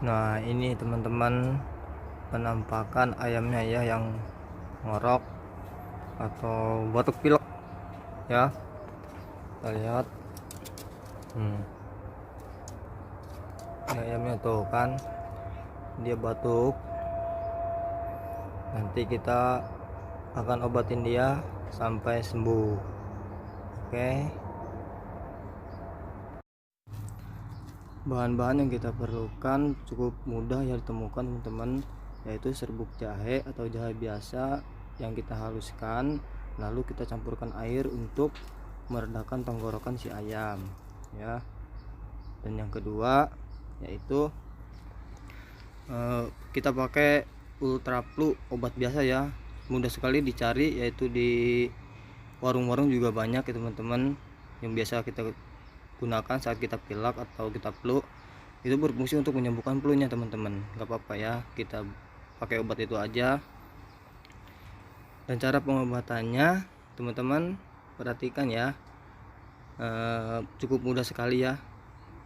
Nah, ini teman-teman penampakan ayamnya ya, yang ngorok atau batuk pilek ya. Kita lihat ini ayamnya tuh kan, dia batuk. Nanti kita akan obatin dia sampai sembuh. Oke. Bahan-bahan yang kita perlukan cukup mudah ya ditemukan teman-teman, yaitu serbuk jahe atau jahe biasa yang kita haluskan, lalu kita campurkan air untuk meredakan tenggorokan si ayam ya. Dan yang kedua yaitu kita pakai Ultra Flu, obat biasa ya, mudah sekali dicari, yaitu di warung-warung juga banyak ya teman-teman, yang biasa kita gunakan saat kita pilek atau kita flu. Itu berfungsi untuk menyembuhkan flu-nya teman-teman, nggak apa-apa ya, kita pakai obat itu aja. Dan cara pengobatannya teman-teman perhatikan ya, cukup mudah sekali ya.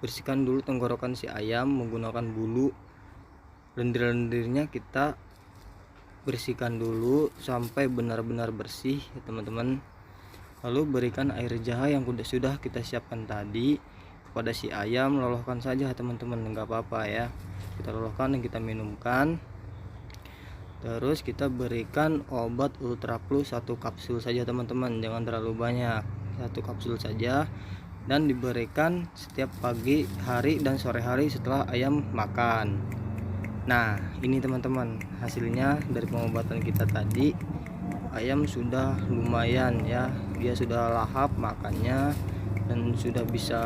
Bersihkan dulu tenggorokan si ayam menggunakan bulu, lendir-lendirnya kita bersihkan dulu sampai benar-benar bersih ya teman-teman. Lalu berikan air jahe yang sudah kita siapkan tadi kepada si ayam, lolohkan saja teman-teman, nggak apa-apa ya, kita lolohkan dan kita minumkan. Terus kita berikan obat Ultra Flu 1 kapsul saja teman-teman, jangan terlalu banyak, 1 kapsul saja, dan diberikan setiap pagi hari dan sore hari setelah ayam makan. Nah, ini teman-teman hasilnya dari pengobatan kita tadi. Ayam sudah lumayan ya, dia sudah lahap makannya dan sudah bisa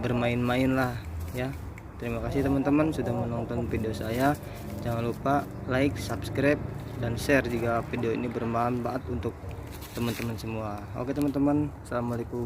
bermain-main lah ya. Terima kasih teman-teman sudah menonton video saya. Jangan lupa like, subscribe, dan share jika video ini bermanfaat untuk teman-teman semua. Oke teman-teman, assalamualaikum.